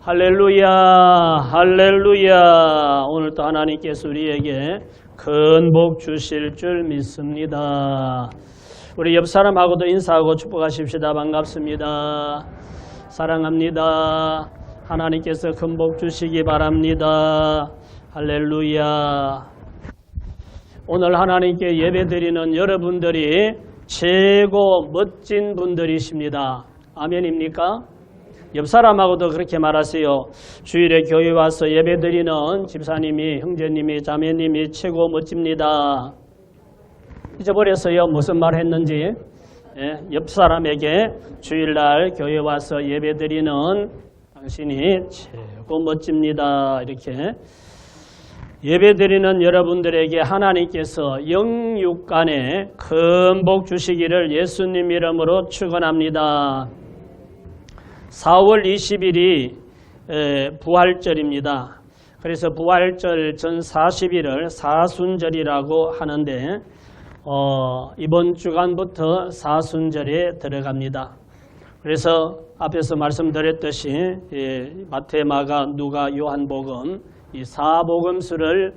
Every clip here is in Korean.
할렐루야, 할렐루야. 오늘도 하나님께서 우리에게 큰 복 주실 줄 믿습니다. 우리 옆 사람하고도 인사하고 축복하십시다. 반갑습니다. 사랑합니다. 하나님께서 큰 복 주시기 바랍니다. 할렐루야. 오늘 하나님께 예배드리는 여러분들이 최고 멋진 분들이십니다. 아멘입니까? 옆 사람하고도 그렇게 말하세요. 주일에 교회 와서 예배드리는 집사님이, 형제님이, 자매님이 최고 멋집니다. 잊어버렸어요. 무슨 말 했는지. 옆 사람에게 주일날 교회 와서 예배드리는 당신이 최고 멋집니다. 이렇게 예배드리는 여러분들에게 하나님께서 영육간에 큰 복 주시기를 예수님 이름으로 축원합니다. 4월 20일이 부활절입니다. 그래서 부활절 전 40일을 사순절이라고 하는데 이번 주간부터 사순절에 들어갑니다. 그래서 앞에서 말씀드렸듯이 마태, 마가, 누가, 요한복음 이 사복음서를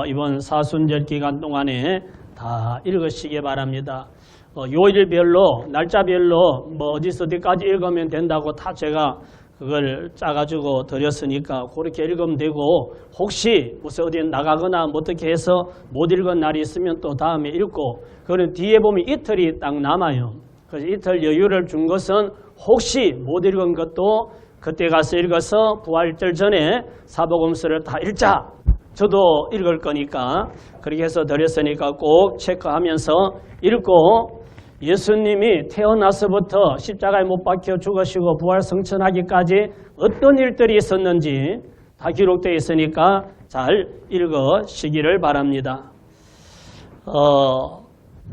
이번 사순절 기간 동안에 다 읽으시기 바랍니다. 요일별로 날짜별로 어디서 어디까지 읽으면 된다고 다 제가 그걸 짜가지고 드렸으니까 그렇게 읽으면 되고, 혹시 무슨 어디 나가거나 어떻게 해서 못 읽은 날이 있으면 또 다음에 읽고, 그런 뒤에 보면 이틀이 딱 남아요. 그래서 이틀 여유를 준 것은 혹시 못 읽은 것도 그때 가서 읽어서 부활절 전에 사복음서를 다 읽자. 저도 읽을 거니까 그렇게 해서 드렸으니까 꼭 체크하면서 읽고, 예수님이 태어나서부터 십자가에 못 박혀 죽으시고 부활 성천하기까지 어떤 일들이 있었는지 다 기록되어 있으니까 잘 읽으시기를 바랍니다.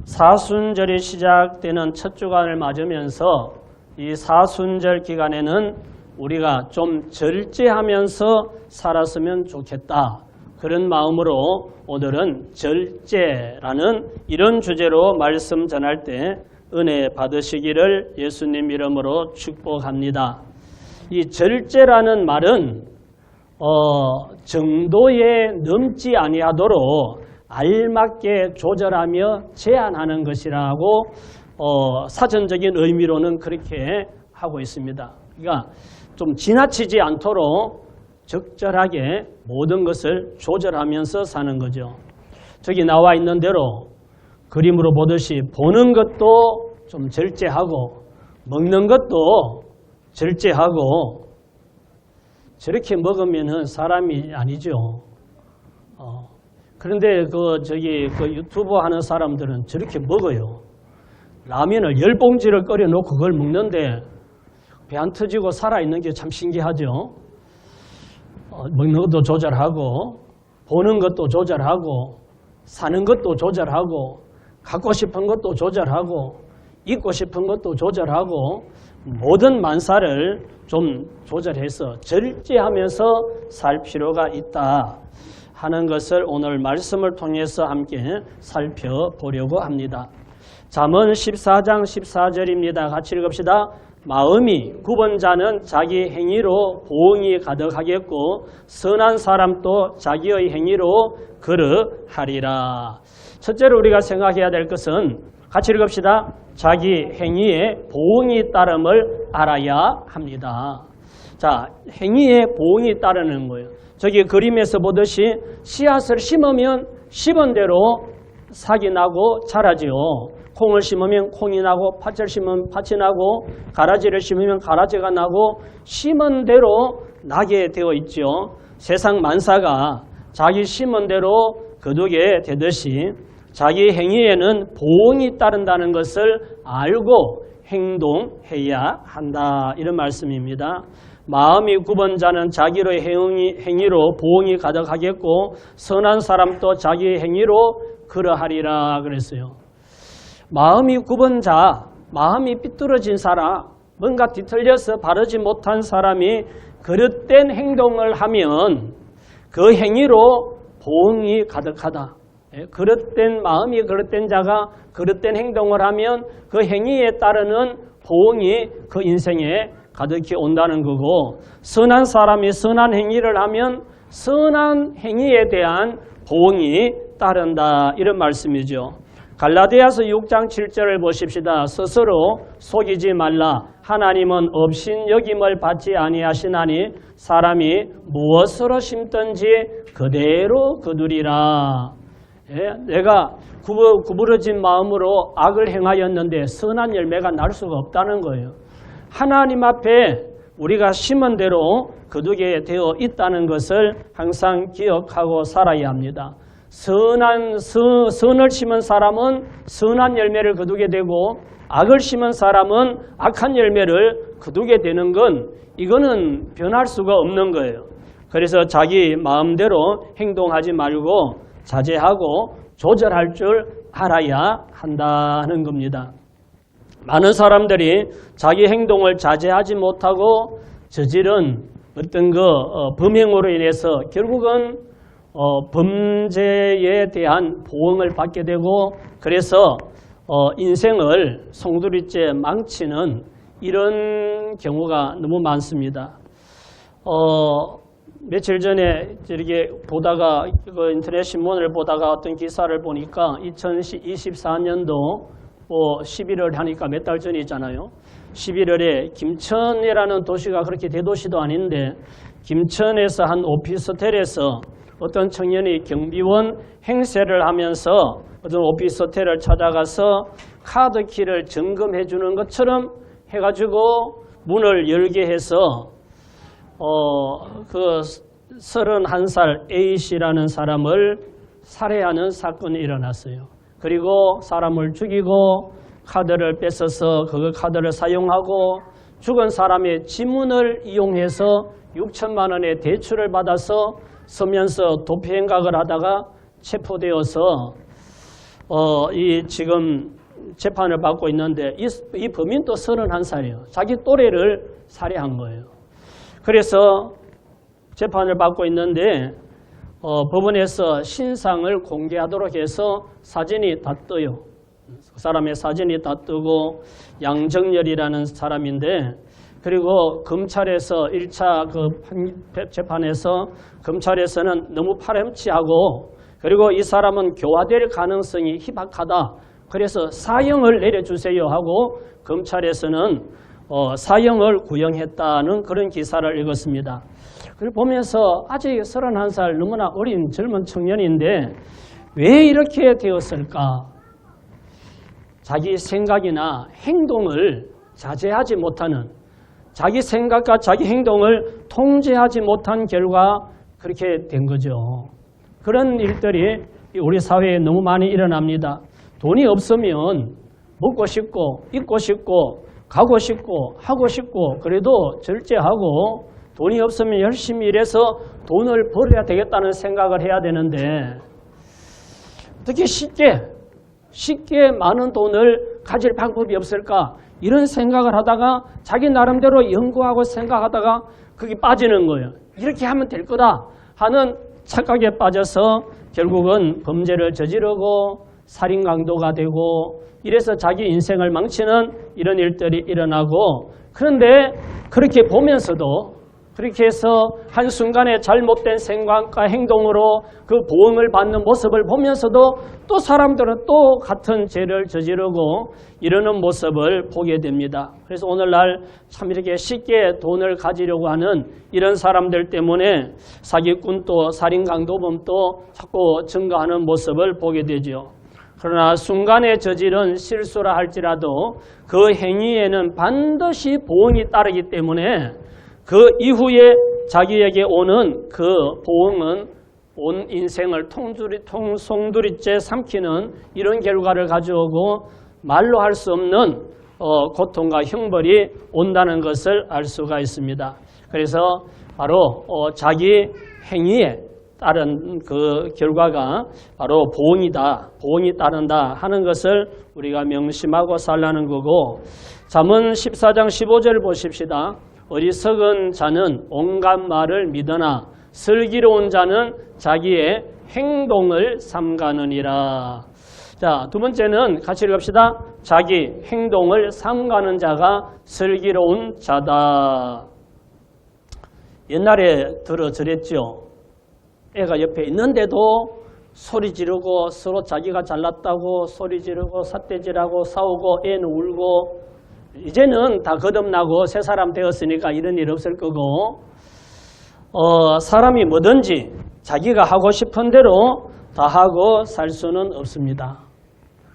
사순절이 시작되는 첫 주간을 맞으면서 이 사순절 기간에는 우리가 좀 절제하면서 살았으면 좋겠다. 그런 마음으로 오늘은 절제라는 이런 주제로 말씀 전할 때 은혜 받으시기를 예수님 이름으로 축복합니다. 이 절제라는 말은 정도에 넘지 아니하도록 알맞게 조절하며 제한하는 것이라고 사전적인 의미로는 그렇게 하고 있습니다. 그러니까 좀 지나치지 않도록 적절하게 모든 것을 조절하면서 사는 거죠. 저기 나와 있는 대로 그림으로 보듯이 보는 것도 좀 절제하고 먹는 것도 절제하고, 저렇게 먹으면은 사람이 아니죠. 그런데 그 유튜브 하는 사람들은 저렇게 먹어요. 라면을 10봉지를 끓여놓고 그걸 먹는데 배 안 터지고 살아있는 게 참 신기하죠. 먹는 것도 조절하고 보는 것도 조절하고 사는 것도 조절하고 갖고 싶은 것도 조절하고 입고 싶은 것도 조절하고 모든 만사를 좀 조절해서 절제하면서 살 필요가 있다 하는 것을 오늘 말씀을 통해서 함께 살펴보려고 합니다. 잠언 14장 14절입니다. 같이 읽읍시다. 마음이 굽은 자는 자기 행위로 보응이 가득하겠고 선한 사람도 자기의 행위로 그르하리라. 첫째로 우리가 생각해야 될 것은, 같이 읽읍시다. 자기 행위에 보응이 따름을 알아야 합니다. 자, 행위에 보응이 따르는 거예요. 저기 그림에서 보듯이 씨앗을 심으면 심은 대로 싹이 나고 자라지요. 콩을 심으면 콩이 나고, 팥을 심으면 팥이 나고, 가라지를 심으면 가라지가 나고, 심은 대로 나게 되어 있죠. 세상 만사가 자기 심은 대로 거두게 되듯이 자기 행위에는 보응이 따른다는 것을 알고 행동해야 한다. 이런 말씀입니다. 마음이 굽은 자는 자기의 행위로 보응이 가득하겠고 선한 사람도 자기 행위로 그러하리라 그랬어요. 마음이 굽은 자, 마음이 삐뚤어진 사람, 뭔가 뒤틀려서 바르지 못한 사람이 그릇된 행동을 하면 그 행위로 보응이 가득하다. 그릇된 마음이 그릇된 자가 그릇된 행동을 하면 그 행위에 따르는 보응이 그 인생에 가득히 온다는 거고, 선한 사람이 선한 행위를 하면 선한 행위에 대한 보응이 따른다, 이런 말씀이죠. 갈라디아서 6장 7절을 보십시다. 스스로 속이지 말라. 하나님은 업신 여김을 받지 아니하시나니 사람이 무엇으로 심든지 그대로 거두리라. 예, 내가 구부러진 마음으로 악을 행하였는데 선한 열매가 날 수가 없다는 거예요. 하나님 앞에 우리가 심은 대로 거두게 되어 있다는 것을 항상 기억하고 살아야 합니다. 선을 심은 사람은 선한 열매를 거두게 되고, 악을 심은 사람은 악한 열매를 거두게 되는 건 이거는 변할 수가 없는 거예요. 그래서 자기 마음대로 행동하지 말고 자제하고 조절할 줄 알아야 한다는 겁니다. 많은 사람들이 자기 행동을 자제하지 못하고 저지른 어떤 범행으로 인해서 결국은 범죄에 대한 보응을 받게 되고, 그래서 인생을 송두리째 망치는 이런 경우가 너무 많습니다. 며칠 전에 이렇게 보다가 인터넷 신문을 보다가 어떤 기사를 보니까 2024년도 11월 하니까 몇 달 전이잖아요. 11월에 김천이라는 도시가 그렇게 대도시도 아닌데 김천에서 한 오피스텔에서 어떤 청년이 경비원 행세를 하면서 어떤 오피스텔을 찾아가서 카드키를 점검해 주는 것처럼 해가지고 문을 열게 해서 그 31살 A씨라는 사람을 살해하는 사건이 일어났어요. 그리고 사람을 죽이고 카드를 뺏어서 그 카드를 사용하고 죽은 사람의 지문을 이용해서 6천만 원의 대출을 받아서 서면서 도피 행각을 하다가 체포되어서 이 지금 재판을 받고 있는데 이 범인도 31살이에요. 자기 또래를 살해한 거예요. 그래서 재판을 받고 있는데 법원에서 신상을 공개하도록 해서 사진이 다 떠요. 그 사람의 사진이 다 뜨고 양정열이라는 사람인데, 그리고 검찰에서 1차 그 재판에서 검찰에서는 너무 파렴치하고, 그리고 이 사람은 교화될 가능성이 희박하다. 그래서 사형을 내려주세요 하고 검찰에서는 사형을 구형했다는 그런 기사를 읽었습니다. 그걸 보면서 아직 31살 너무나 어린 젊은 청년인데 왜 이렇게 되었을까? 자기 생각이나 행동을 자제하지 못하는, 자기 생각과 자기 행동을 통제하지 못한 결과 그렇게 된 거죠. 그런 일들이 우리 사회에 너무 많이 일어납니다. 돈이 없으면 먹고 싶고 입고 싶고 가고 싶고 하고 싶고 그래도 절제하고, 돈이 없으면 열심히 일해서 돈을 벌어야 되겠다는 생각을 해야 되는데 어떻게 쉽게 많은 돈을 가질 방법이 없을까? 이런 생각을 하다가 자기 나름대로 연구하고 생각하다가 그게 빠지는 거예요. 이렇게 하면 될 거다 하는 착각에 빠져서 결국은 범죄를 저지르고 살인 강도가 되고, 이래서 자기 인생을 망치는 이런 일들이 일어나고, 그런데 그렇게 보면서도, 그렇게 해서 한순간에 잘못된 생각과 행동으로 그 보응을 받는 모습을 보면서도 또 사람들은 또 같은 죄를 저지르고 이러는 모습을 보게 됩니다. 그래서 오늘날 참 이렇게 쉽게 돈을 가지려고 하는 이런 사람들 때문에 사기꾼도 살인강도범도 자꾸 증가하는 모습을 보게 되죠. 그러나 순간에 저지른 실수라 할지라도 그 행위에는 반드시 보응이 따르기 때문에 그 이후에 자기에게 오는 그 보응은 온 인생을 송두리째 삼키는 이런 결과를 가져오고 말로 할 수 없는 고통과 형벌이 온다는 것을 알 수가 있습니다. 그래서 바로 자기 행위에 따른 그 결과가 바로 보응이 따른다 하는 것을 우리가 명심하고 살라는 거고, 잠언 14장 15절 보십시다. 어리석은 자는 온갖 말을 믿으나 슬기로운 자는 자기의 행동을 삼가느니라. 자, 두 번째는 같이 읽읍시다. 자기 행동을 삼가는 자가 슬기로운 자다. 옛날에 들어 저랬죠. 애가 옆에 있는데도 소리 지르고 서로 자기가 잘났다고 소리 지르고 삿대질하고 싸우고 애는 울고, 이제는 다 거듭나고 새 사람 되었으니까 이런 일 없을 거고, 사람이 뭐든지 자기가 하고 싶은 대로 다 하고 살 수는 없습니다.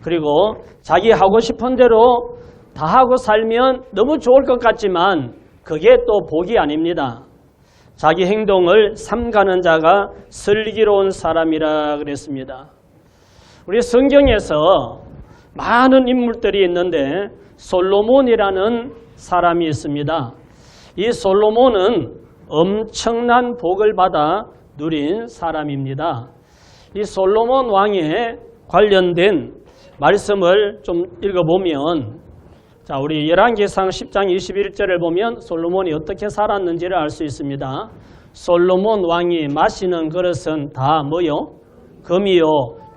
그리고 자기 하고 싶은 대로 다 하고 살면 너무 좋을 것 같지만 그게 또 복이 아닙니다. 자기 행동을 삼가는 자가 슬기로운 사람이라 그랬습니다. 우리 성경에서 많은 인물들이 있는데 솔로몬이라는 사람이 있습니다. 이 솔로몬은 엄청난 복을 받아 누린 사람입니다. 이 솔로몬 왕에 관련된 말씀을 좀 읽어보면, 자, 우리 열왕기상 10장 21절을 보면 솔로몬이 어떻게 살았는지를 알 수 있습니다. 솔로몬 왕이 마시는 그릇은 다 뭐요? 금이요.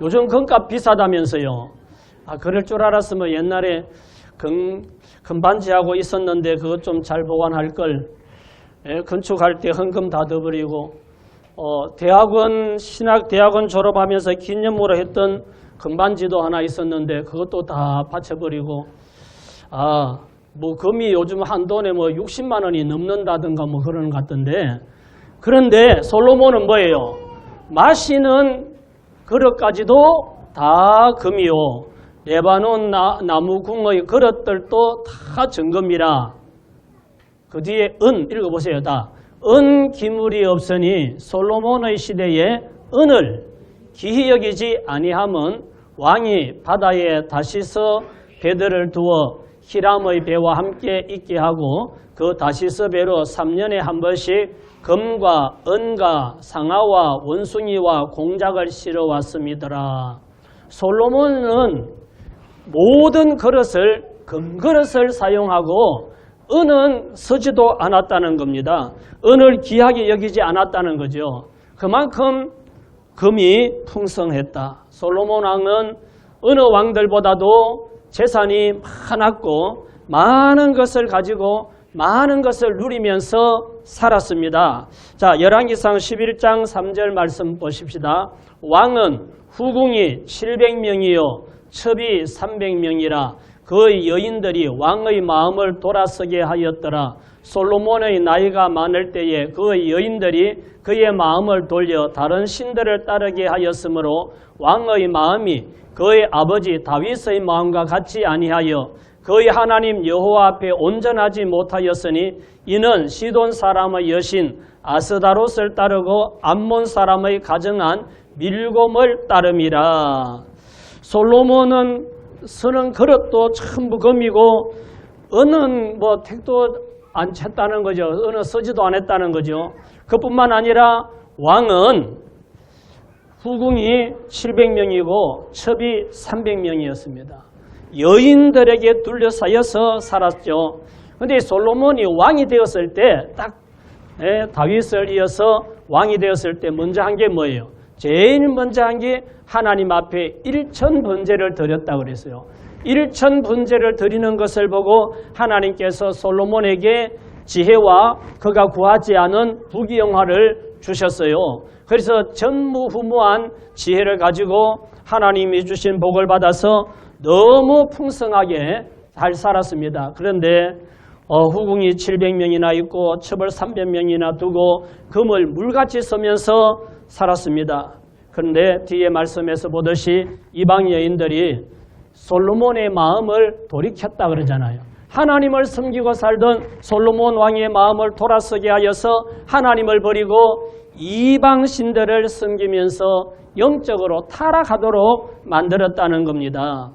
요즘 금값 비싸다면서요. 그럴 줄 알았으면 옛날에 금반지하고 있었는데 그것 좀 잘 보관할 걸. 건축할 때 헌금 다 넣어버리고, 신학대학원 졸업하면서 기념으로 했던 금반지도 하나 있었는데 그것도 다 바쳐버리고, 뭐 금이 요즘 한 돈에 뭐 60만 원이 넘는다든가 뭐 그러는 것 같던데, 그런데 솔로몬은 뭐예요? 마시는 그릇까지도 다 금이요. 레바논 나무궁의 그릇들도 다 정금이라. 그 뒤에 은 읽어보세요. 다. 은 기물이 없으니 솔로몬의 시대에 은을 기히 여기지 아니함은 왕이 바다에 다시서 배들을 두어 히람의 배와 함께 있게 하고 그 다시서 배로 3년에 한 번씩 금과 은과 상아와 원숭이와 공작을 실어 왔음이더라. 솔로몬은 모든 그릇을 금그릇을 사용하고 은은 쓰지도 않았다는 겁니다. 은을 귀하게 여기지 않았다는 거죠. 그만큼 금이 풍성했다. 솔로몬 왕은 어느 왕들보다도 재산이 많았고 많은 것을 가지고 많은 것을 누리면서 살았습니다. 자, 열왕기상 11장 3절 말씀 보십시다. 왕은 후궁이 700명이요 첩이 300명이라 그의 여인들이 왕의 마음을 돌아서게 하였더라. 솔로몬의 나이가 많을 때에 그의 여인들이 그의 마음을 돌려 다른 신들을 따르게 하였으므로 왕의 마음이 그의 아버지 다윗의 마음과 같이 아니하여 그의 하나님 여호와 앞에 온전하지 못하였으니 이는 시돈 사람의 여신 아스다롯을 따르고 암몬 사람의 가정한 밀곰을 따름이라. 솔로몬은 쓰는 그릇도 전부 금이고 은은 뭐 택도 안 쳤다는 거죠. 은은 쓰지도 않았다는 거죠. 그뿐만 아니라 왕은 후궁이 700명이고 첩이 300명이었습니다. 여인들에게 둘러싸여서 살았죠. 그런데 솔로몬이 왕이 되었을 때 딱 다윗을 이어서 왕이 되었을 때 먼저 한 게 뭐예요? 제일 먼저 한 게 하나님 앞에 일천번제를 드렸다고 그랬어요. 일천번제를 드리는 것을 보고 하나님께서 솔로몬에게 지혜와 그가 구하지 않은 부귀영화를 주셨어요. 그래서 전무후무한 지혜를 가지고 하나님이 주신 복을 받아서 너무 풍성하게 잘 살았습니다. 그런데 후궁이 700명이나 있고 첩을 300명이나 두고 금을 물같이 쓰면서 살았습니다. 그런데 뒤에 말씀에서 보듯이 이방 여인들이 솔로몬의 마음을 돌이켰다 그러잖아요. 하나님을 섬기고 살던 솔로몬 왕의 마음을 돌아서게 하여서 하나님을 버리고 이방 신들을 섬기면서 영적으로 타락하도록 만들었다는 겁니다.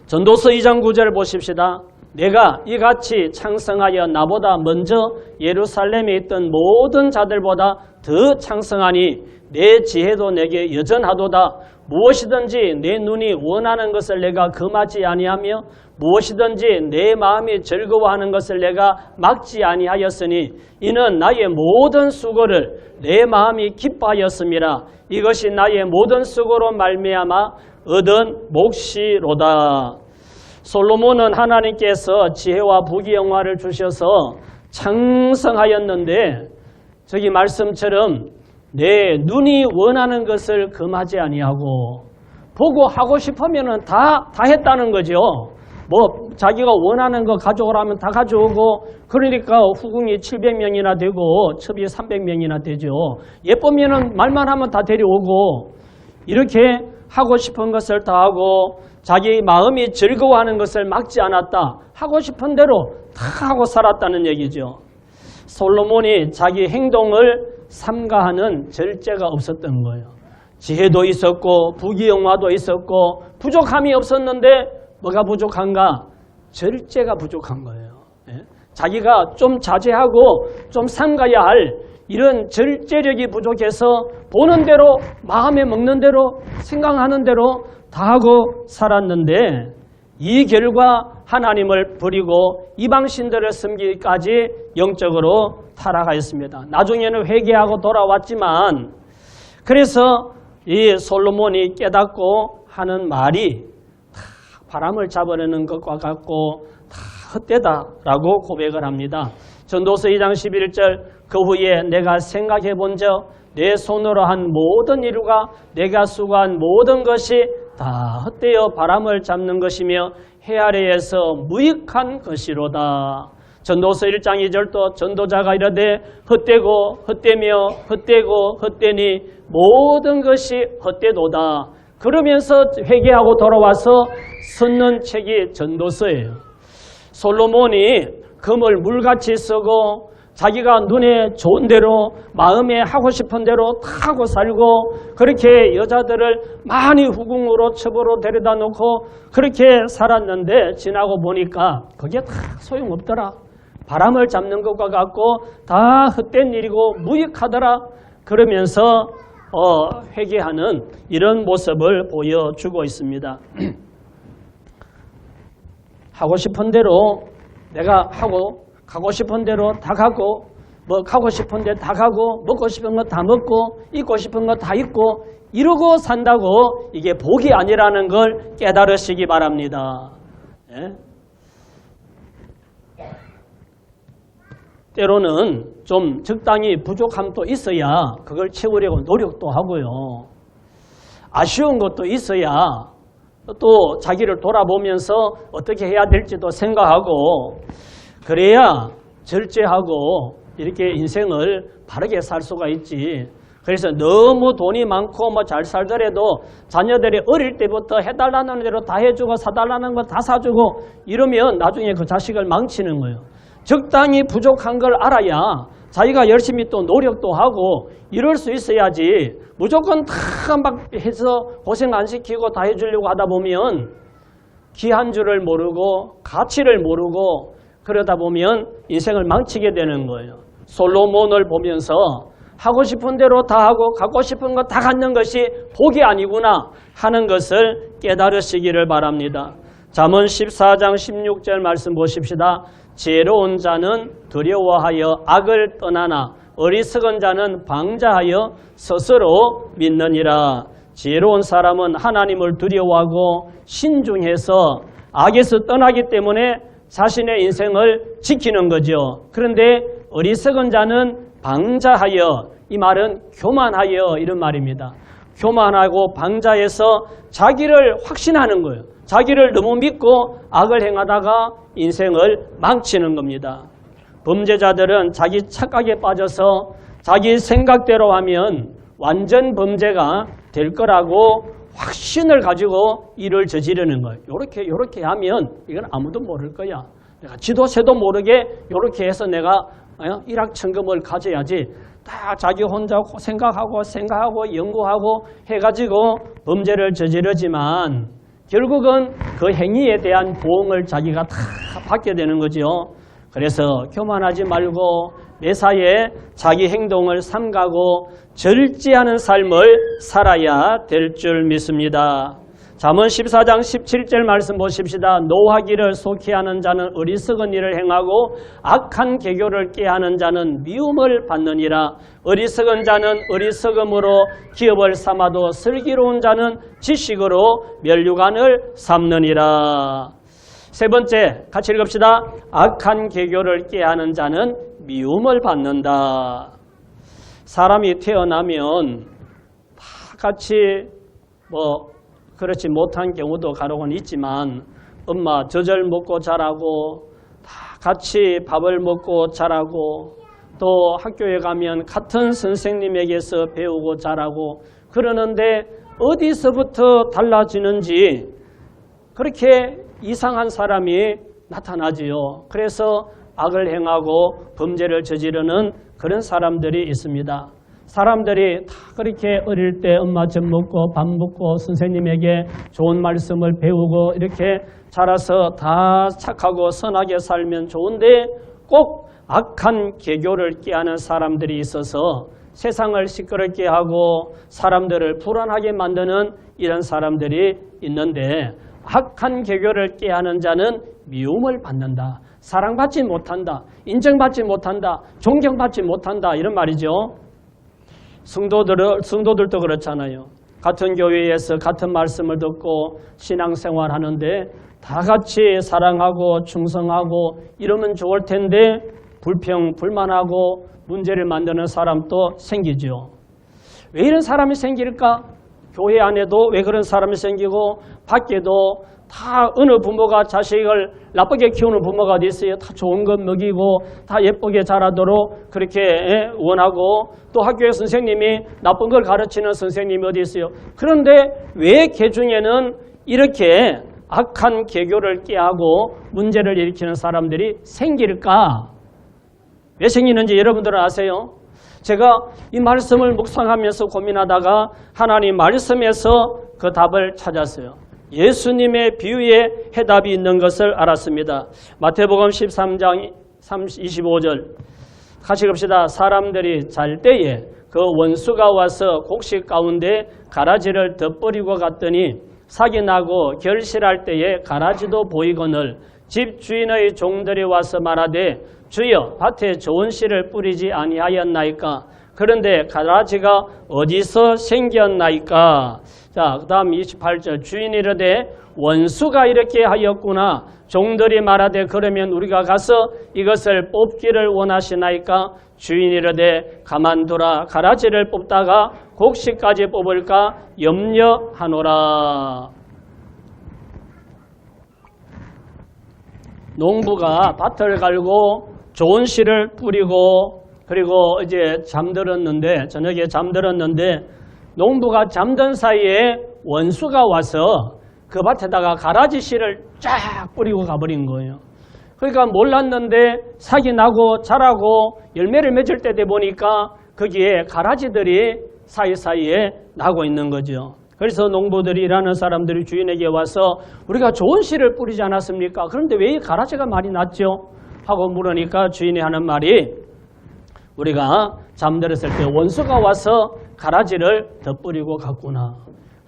전도서 2장 9절을 보십시다. 내가 이같이 창성하여 나보다 먼저 예루살렘에 있던 모든 자들보다 더 창성하니 내 지혜도 내게 여전하도다. 무엇이든지 내 눈이 원하는 것을 내가 금하지 아니하며 무엇이든지 내 마음이 즐거워하는 것을 내가 막지 아니하였으니 이는 나의 모든 수고를 내 마음이 기뻐하였음이라. 이것이 나의 모든 수고로 말미암아 얻은 몫이로다. 솔로몬은 하나님께서 지혜와 부귀영화를 주셔서 창성하였는데 저기 말씀처럼 내 눈이 원하는 것을 금하지 아니하고 보고 하고 싶으면 다 했다는 거죠. 뭐 자기가 원하는 거 가져오라면 다 가져오고 그러니까 후궁이 700명이나 되고 첩이 300명이나 되죠. 예쁘면은 말만 하면 다 데려오고 이렇게 하고 싶은 것을 다 하고 자기 마음이 즐거워하는 것을 막지 않았다. 하고 싶은 대로 다 하고 살았다는 얘기죠. 솔로몬이 자기 행동을 삼가하는 절제가 없었던 거예요. 지혜도 있었고 부귀영화도 있었고 부족함이 없었는데 뭐가 부족한가? 절제가 부족한 거예요. 자기가 좀 자제하고 좀 삼가야 할 이런 절제력이 부족해서 보는 대로 마음에 먹는 대로 생각하는 대로 다 하고 살았는데 이 결과 하나님을 버리고 이방신들을 섬기기까지 영적으로 타락하였습니다. 나중에는 회개하고 돌아왔지만 그래서 이 솔로몬이 깨닫고 하는 말이 다 바람을 잡아내는 것과 같고 다 헛되다라고 고백을 합니다. 전도서 2장 11절 그 후에 내가 생각해 본즉 내 손으로 한 모든 일과 내가 수고한 모든 것이 다 헛되어 바람을 잡는 것이며 해 아래에서 무익한 것이로다. 전도서 1장 2절도 전도자가 이르되 헛되고 헛되며 헛되고 헛되니 모든 것이 헛되도다. 그러면서 회개하고 돌아와서 썼는 책이 전도서예요. 솔로몬이 금을 물같이 쓰고 자기가 눈에 좋은 대로 마음에 하고 싶은 대로 다 하고 살고 그렇게 여자들을 많이 후궁으로 첩으로 데려다 놓고 그렇게 살았는데 지나고 보니까 그게 다 소용없더라. 바람을 잡는 것과 같고 다 헛된 일이고 무익하더라. 그러면서 회개하는 이런 모습을 보여주고 있습니다. 하고 싶은 대로 내가 하고 가고 싶은 대로 다 가고 뭐 가고 싶은 데 다 가고 먹고 싶은 거 다 먹고 입고 싶은 거 다 입고 이러고 산다고 이게 복이 아니라는 걸 깨달으시기 바랍니다. 예? 때로는 좀 적당히 부족함도 있어야 그걸 채우려고 노력도 하고요. 아쉬운 것도 있어야 또 자기를 돌아보면서 어떻게 해야 될지도 생각하고 그래야 절제하고 이렇게 인생을 바르게 살 수가 있지. 그래서 너무 돈이 많고 뭐 잘 살더라도 자녀들이 어릴 때부터 해달라는 대로 다 해주고 사달라는 거 다 사주고 이러면 나중에 그 자식을 망치는 거예요. 적당히 부족한 걸 알아야 자기가 열심히 또 노력도 하고 이럴 수 있어야지 무조건 다 막 해서 고생 안 시키고 다 해주려고 하다 보면 귀한 줄을 모르고 가치를 모르고 그러다 보면 인생을 망치게 되는 거예요. 솔로몬을 보면서 하고 싶은 대로 다 하고 갖고 싶은 거 다 갖는 것이 복이 아니구나 하는 것을 깨달으시기를 바랍니다. 잠언 14장 16절 말씀 보십시다. 지혜로운 자는 두려워하여 악을 떠나나 어리석은 자는 방자하여 스스로 믿느니라. 지혜로운 사람은 하나님을 두려워하고 신중해서 악에서 떠나기 때문에 자신의 인생을 지키는 거죠. 그런데 어리석은 자는 방자하여, 이 말은 교만하여 이런 말입니다. 교만하고 방자해서 자기를 확신하는 거예요. 자기를 너무 믿고 악을 행하다가 인생을 망치는 겁니다. 범죄자들은 자기 착각에 빠져서 자기 생각대로 하면 완전 범죄가 될 거라고 확신을 가지고 일을 저지르는 거예요. 요렇게 하면 이건 아무도 모를 거야. 내가 지도 새도 모르게 요렇게 해서 내가 일확천금을 가져야지. 다 자기 혼자 생각하고 연구하고 해가지고 범죄를 저지르지만 결국은 그 행위에 대한 보응을 자기가 다 받게 되는 거죠. 그래서 교만하지 말고 매사에 자기 행동을 삼가고 절제하는 삶을 살아야 될 줄 믿습니다. 잠언 14장 17절 말씀 보십시다. 노하기를 속히 하는 자는 어리석은 일을 행하고 악한 계교를 꾀하는 자는 미움을 받느니라. 어리석은 자는 어리석음으로 기업을 삼아도 슬기로운 자는 지식으로 면류관을 삼느니라. 세 번째, 같이 읽읍시다. 악한 계교를 꾀하는 자는 미움을 받는다. 사람이 태어나면 다 같이 그렇지 못한 경우도 간혹은 있지만 엄마 젖을 먹고 자라고 다 같이 밥을 먹고 자라고 또 학교에 가면 같은 선생님에게서 배우고 자라고 그러는데 어디서부터 달라지는지 그렇게 이상한 사람이 나타나지요. 그래서 악을 행하고 범죄를 저지르는 그런 사람들이 있습니다. 사람들이 다 그렇게 어릴 때 엄마 젖 먹고 밥 먹고 선생님에게 좋은 말씀을 배우고 이렇게 자라서 다 착하고 선하게 살면 좋은데 꼭 악한 계교를 꾀하는 사람들이 있어서 세상을 시끄럽게 하고 사람들을 불안하게 만드는 이런 사람들이 있는데 악한 계교를 꾀하는 자는 미움을 받는다. 사랑받지 못한다. 인정받지 못한다. 존경받지 못한다. 이런 말이죠. 성도들도 그렇잖아요. 같은 교회에서 같은 말씀을 듣고 신앙생활 하는데 다 같이 사랑하고 충성하고 이러면 좋을 텐데 불평, 불만하고 문제를 만드는 사람도 생기죠. 왜 이런 사람이 생길까? 교회 안에도 왜 그런 사람이 생기고 밖에도 다 어느 부모가 자식을 나쁘게 키우는 부모가 어디 있어요? 다 좋은 것 먹이고 다 예쁘게 자라도록 그렇게 원하고 또 학교의 선생님이 나쁜 걸 가르치는 선생님이 어디 있어요? 그런데 왜 개중에는 이렇게 악한 계교를 꾀하고 문제를 일으키는 사람들이 생길까? 왜 생기는지 여러분들은 아세요? 제가 이 말씀을 묵상하면서 고민하다가 하나님 말씀에서 그 답을 찾았어요. 예수님의 비유에 해답이 있는 것을 알았습니다. 마태복음 13장 25절 같이 읽읍시다. 사람들이 잘 때에 그 원수가 와서 곡식 가운데 가라지를 덧버리고 갔더니 사기 나고 결실할 때에 가라지도 보이거늘 집 주인의 종들이 와서 말하되 주여 밭에 좋은 씨를 뿌리지 아니하였나이까? 그런데 가라지가 어디서 생겼나이까? 자, 그 다음 28절 주인이 이르되 원수가 이렇게 하였구나. 종들이 말하되 그러면 우리가 가서 이것을 뽑기를 원하시나이까? 주인이 이르되 가만두라. 가라지를 뽑다가 곡식까지 뽑을까 염려하노라. 농부가 밭을 갈고 좋은 씨를 뿌리고 그리고 이제 저녁에 잠들었는데 농부가 잠든 사이에 원수가 와서 그 밭에다가 가라지 씨를 쫙 뿌리고 가버린 거예요. 그러니까 몰랐는데 사기 나고 자라고 열매를 맺을 때 돼 보니까 거기에 가라지들이 사이사이에 나고 있는 거죠. 그래서 농부들이 일하는 사람들이 주인에게 와서 우리가 좋은 씨를 뿌리지 않았습니까? 그런데 왜 이 가라지가 많이 났죠? 하고 물으니까 주인이 하는 말이 우리가 잠들었을 때 원수가 와서 가라지를 덧뿌리고 갔구나.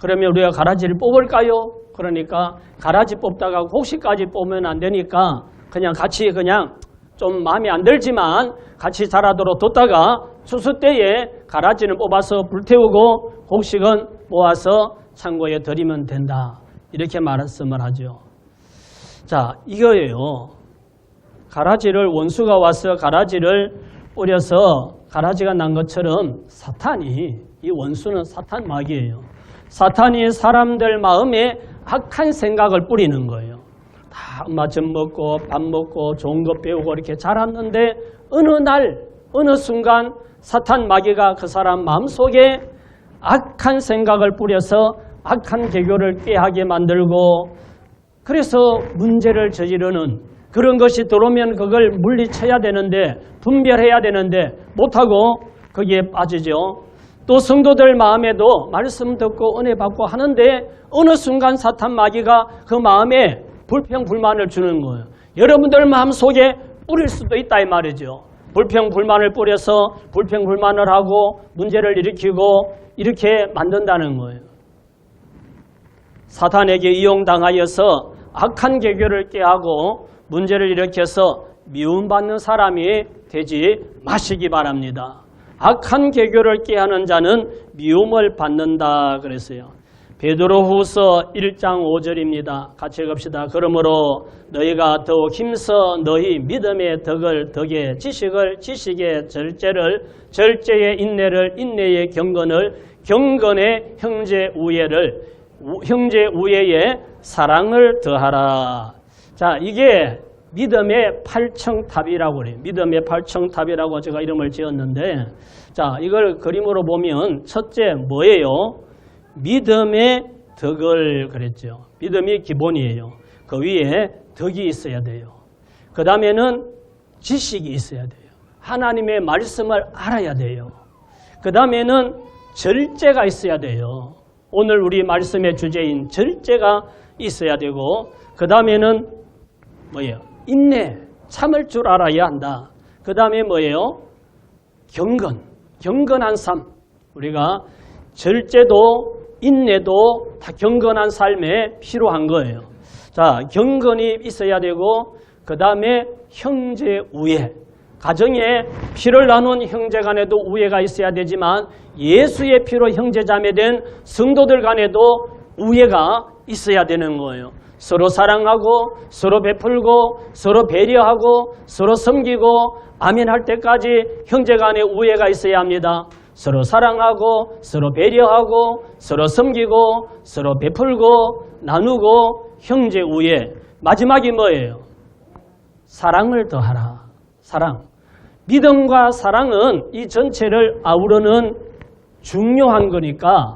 그러면 우리가 가라지를 뽑을까요? 그러니까 가라지 뽑다가 곡식까지 뽑으면 안 되니까 그냥 같이 좀 마음에 안 들지만 같이 자라도록 뒀다가 추수 때에 가라지는 뽑아서 불태우고 곡식은 모아서 창고에 들이면 된다. 이렇게 말씀을 하죠. 자, 이거예요. 가라지를 원수가 와서 가라지를 뿌려서 가라지가 난 것처럼 이 원수는 사탄 마귀예요. 사탄이 사람들 마음에 악한 생각을 뿌리는 거예요. 다 엄마 젖 먹고 밥 먹고 좋은 것 배우고 이렇게 자랐는데 어느 순간 사탄 마귀가 그 사람 마음속에 악한 생각을 뿌려서 악한 계교를 꾀하게 만들고 그래서 문제를 저지르는 그런 것이 들어오면 그걸 물리쳐야 되는데 분별해야 되는데 못하고 거기에 빠지죠. 또 성도들 마음에도 말씀 듣고 은혜 받고 하는데 어느 순간 사탄 마귀가 그 마음에 불평 불만을 주는 거예요. 여러분들 마음속에 뿌릴 수도 있다 이 말이죠. 불평 불만을 뿌려서 불평 불만을 하고 문제를 일으키고 이렇게 만든다는 거예요. 사탄에게 이용당하여서 악한 계교를 깨하고 문제를 일으켜서 미움받는 사람이 되지 마시기 바랍니다. 악한 계교를 깨하는 자는 미움을 받는다 그랬어요. 베드로후서 1장 5절입니다. 같이 읽읍시다. 그러므로 너희가 더욱 힘써 너희 믿음의 덕에 지식의 절제를 절제의 인내를 인내의 경건의 형제 우애에 사랑을 더하라. 자, 이게 믿음의 팔청탑이라고 그래요. 믿음의 팔청탑이라고 제가 이름을 지었는데, 자, 이걸 그림으로 보면 첫째 뭐예요? 믿음의 덕을 그랬죠. 믿음이 기본이에요. 그 위에 덕이 있어야 돼요. 그 다음에는 지식이 있어야 돼요. 하나님의 말씀을 알아야 돼요. 그 다음에는 절제가 있어야 돼요. 오늘 우리 말씀의 주제인 절제가 있어야 되고, 그 다음에는 뭐예요? 인내, 참을 줄 알아야 한다. 그 다음에 뭐예요? 경건한 삶. 우리가 절제도 인내도 다 경건한 삶에 필요한 거예요. 자, 경건이 있어야 되고, 그 다음에 형제 우애. 가정에 피를 나눈 형제 간에도 우애가 있어야 되지만 예수의 피로 형제자매된 성도들 간에도 우애가 있어야 되는 거예요. 서로 사랑하고 서로 베풀고 서로 배려하고 서로 섬기고 아멘 할 때까지 형제 간에 우애가 있어야 합니다. 서로 사랑하고 서로 배려하고 서로 섬기고 서로 베풀고 나누고 형제 우애. 마지막이 뭐예요? 사랑을 더하라. 사랑. 믿음과 사랑은 이 전체를 아우르는 중요한 거니까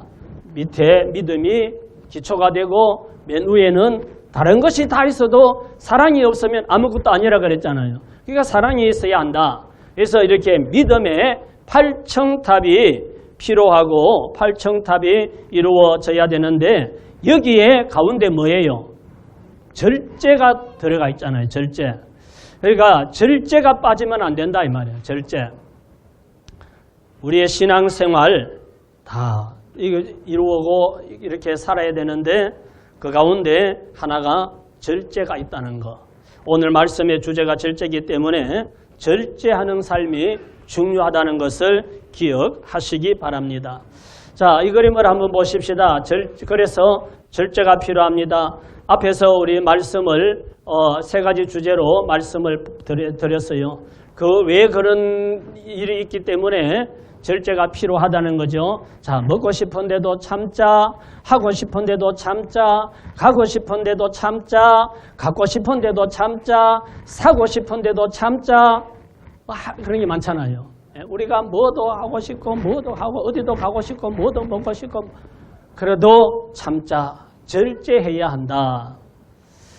밑에 믿음이 기초가 되고 맨 위에는 다른 것이 다 있어도 사랑이 없으면 아무것도 아니라 그랬잖아요. 그러니까 사랑이 있어야 한다. 그래서 이렇게 믿음의 팔청탑이 필요하고 팔청탑이 이루어져야 되는데 여기에 가운데 뭐예요? 절제가 들어가 있잖아요. 절제. 그러니까 절제가 빠지면 안 된다 이 말이에요. 절제. 우리의 신앙생활 다 이루고 이렇게 살아야 되는데 그 가운데 하나가 절제가 있다는 거. 오늘 말씀의 주제가 절제이기 때문에 절제하는 삶이 중요하다는 것을 기억하시기 바랍니다. 자, 이 그림을 한번 보십시다. 그래서 절제가 필요합니다. 앞에서 우리 말씀을 세 가지 주제로 말씀을 드렸어요. 왜 그런 일이 있기 때문에 절제가 필요하다는 거죠. 자, 먹고 싶은데도 참자, 하고 싶은데도 참자, 가고 싶은데도 참자, 갖고 싶은데도 참자, 사고 싶은데도 참자. 그런 게 많잖아요. 우리가 뭐도 하고 싶고 뭐도 하고 어디도 가고 싶고 뭐도 먹고 싶고 그래도 참자, 절제해야 한다.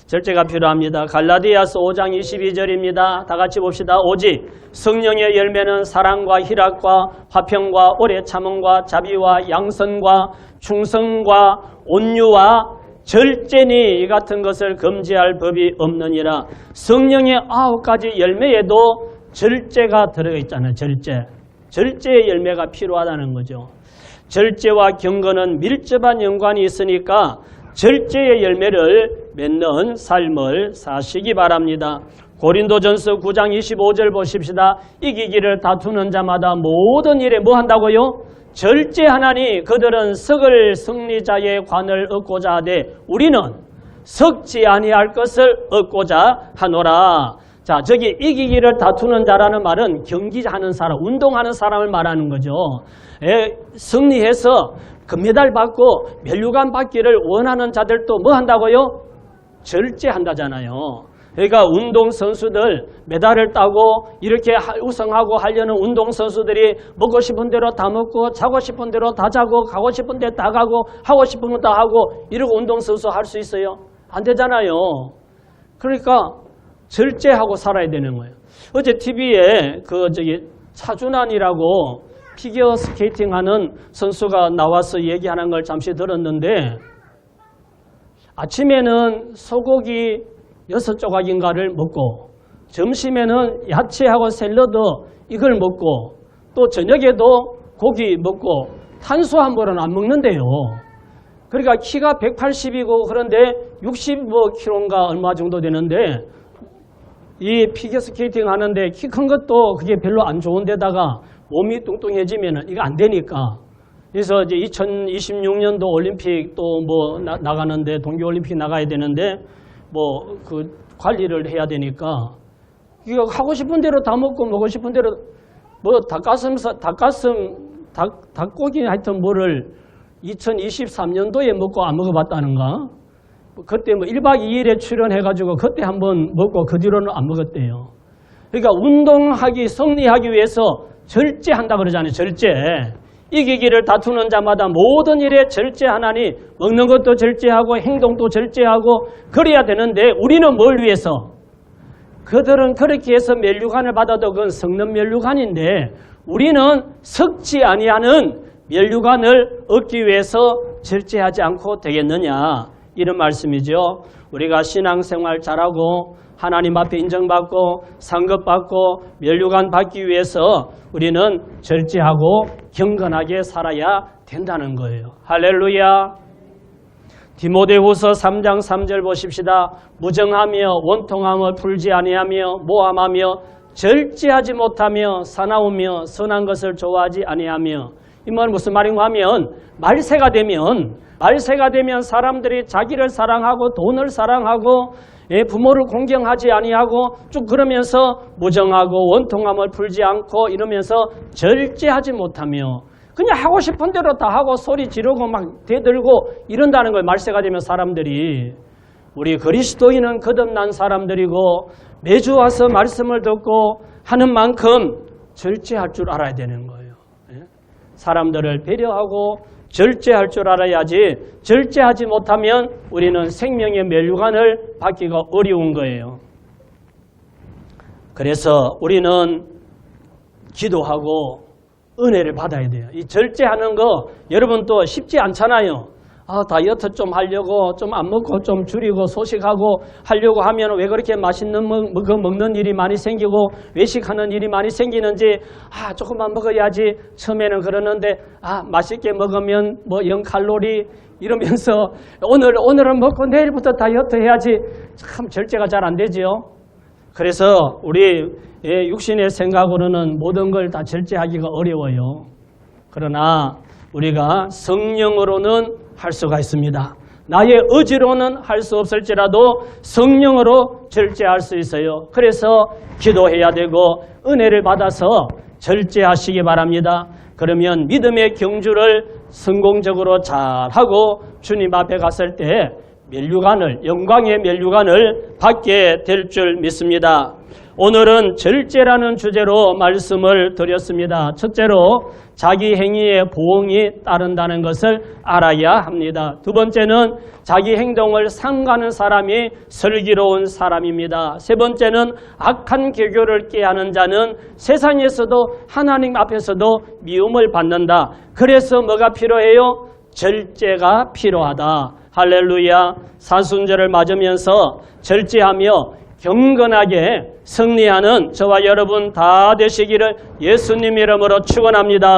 절제가 필요합니다. 갈라디아서 5장 22절입니다. 다 같이 봅시다. 오직 성령의 열매는 사랑과 희락과 화평과 오래 참음과 자비와 양선과 충성과 온유와 절제니 이 같은 것을 금지할 법이 없느니라. 성령의 9가지 열매에도 절제가 들어가 있잖아요. 절제의 열매가 필요하다는 거죠. 절제와 경건은 밀접한 연관이 있으니까 절제의 열매를 맺는 삶을 사시기 바랍니다. 고린도전서 9장 25절 보십시다. 이기기를 다투는 자마다 모든 일에 뭐 한다고요? 절제하나니 그들은 썩을 승리자의 관을 얻고자 하되 우리는 썩지 아니할 것을 얻고자 하노라. 자, 저기 이기기를 다투는 자라는 말은 경기하는 사람, 운동하는 사람을 말하는 거죠. 승리해서 금메달 받고 멸류관 받기를 원하는 자들도 뭐 한다고요? 절제한다잖아요. 그러니까 운동선수들 메달을 따고 이렇게 우승하고 하려는 운동선수들이 먹고 싶은 대로 다 먹고 자고 싶은 대로 다 자고 가고 싶은 데 다 가고 하고 싶은 거 다 하고 이러고 운동선수 할 수 있어요? 안 되잖아요. 그러니까 절제하고 살아야 되는 거예요. 어제 TV에 차준환이라고 피겨 스케이팅 하는 선수가 나와서 얘기하는 걸 잠시 들었는데 아침에는 소고기 6조각인가를 먹고 점심에는 야채하고 샐러드 이걸 먹고 또 저녁에도 고기 먹고 탄수화물은 안 먹는데요. 그러니까 키가 180이고 그런데 65kg인가 얼마 정도 되는데 이 피겨스케이팅 하는데 키 큰 것도 그게 별로 안 좋은데다가 몸이 뚱뚱해지면 이거 안 되니까 그래서 이제 2026년도 올림픽 또 뭐 나가는데 동계올림픽 나가야 되는데 뭐 그 관리를 해야 되니까 이거 하고 싶은 대로 다 먹고 먹고 싶은 대로 뭐 닭고기 하여튼 뭐를 2023년도에 먹고 안 먹어봤다는가? 그때 뭐 1박 2일에 출연해가지고 그때 한번 먹고 그 뒤로는 안 먹었대요. 그러니까 운동하기, 승리하기 위해서 절제한다 그러잖아요. 절제. 이기기를 다투는 자마다 모든 일에 절제하나니 먹는 것도 절제하고 행동도 절제하고 그래야 되는데 우리는 뭘 위해서? 그들은 그렇게 해서 면류관을 받아도 그건 썩는 면류관인데 우리는 썩지 아니하는 면류관을 얻기 위해서 절제하지 않고 되겠느냐 이런 말씀이죠. 우리가 신앙생활 잘하고 하나님 앞에 인정받고 상급받고 면류관 받기 위해서 우리는 절제하고 경건하게 살아야 된다는 거예요. 할렐루야. 디모데후서 3장 3절 보십시다. 무정하며 원통함을 풀지 아니하며 모함하며 절제하지 못하며 사나우며 선한 것을 좋아하지 아니하며 이 말은 무슨 말인가 하면 말세가 되면 사람들이 자기를 사랑하고 돈을 사랑하고 부모를 공경하지 아니하고 쭉 그러면서 무정하고 원통함을 풀지 않고 이러면서 절제하지 못하며 그냥 하고 싶은 대로 다 하고 소리 지르고 막 대들고 이런다는 거예요. 말세가 되면 사람들이. 우리 그리스도인은 거듭난 사람들이고 매주 와서 말씀을 듣고 하는 만큼 절제할 줄 알아야 되는 거예요. 사람들을 배려하고 절제할 줄 알아야지 절제하지 못하면 우리는 생명의 면류관을 받기가 어려운 거예요. 그래서 우리는 기도하고 은혜를 받아야 돼요. 이 절제하는 거 여러분 또 쉽지 않잖아요. 다이어트 좀 하려고 좀 안 먹고 좀 줄이고 소식하고 하려고 하면 왜 그렇게 맛있는 거 먹는 일이 많이 생기고 외식하는 일이 많이 생기는지 조금만 먹어야지 처음에는 그러는데 맛있게 먹으면 뭐 0칼로리 이러면서 오늘은 먹고 내일부터 다이어트 해야지 참 절제가 잘 안 되지요. 그래서 우리 육신의 생각으로는 모든 걸 다 절제하기가 어려워요. 그러나 우리가 성령으로는 할 수가 있습니다. 나의 의지로는 할 수 없을지라도 성령으로 절제할 수 있어요. 그래서 기도해야 되고 은혜를 받아서 절제하시기 바랍니다. 그러면 믿음의 경주를 성공적으로 잘하고 주님 앞에 갔을 때 영광의 면류관을 받게 될 줄 믿습니다. 오늘은 절제라는 주제로 말씀을 드렸습니다. 첫째로 자기 행위에 보응이 따른다는 것을 알아야 합니다. 두 번째는 자기 행동을 삼가는 사람이 슬기로운 사람입니다. 세 번째는 악한 계교를 꾀하는 자는 세상에서도 하나님 앞에서도 미움을 받는다. 그래서 뭐가 필요해요? 절제가 필요하다. 할렐루야. 사순절을 맞으면서 절제하며 경건하게 승리하는 저와 여러분 다 되시기를 예수님 이름으로 축원합니다.